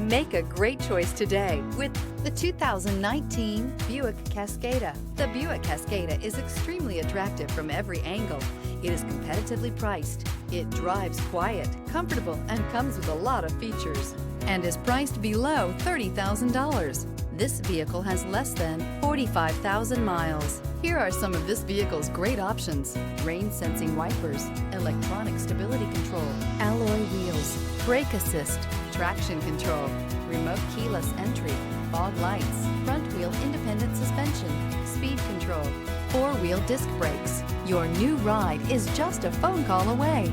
Make a great choice today with the 2019 Buick Cascada. The Buick Cascada is extremely attractive from every angle. It is competitively priced. It drives quiet, comfortable, and comes with a lot of features, and is priced below $30,000. This vehicle has less than 45,000 miles. Here are some of this vehicle's great options: rain-sensing wipers, electronic stability control, alloy wheels, brake assist, traction control, remote keyless entry, fog lights, front wheel independent suspension, speed control, four-wheel disc brakes. Your new ride is just a phone call away.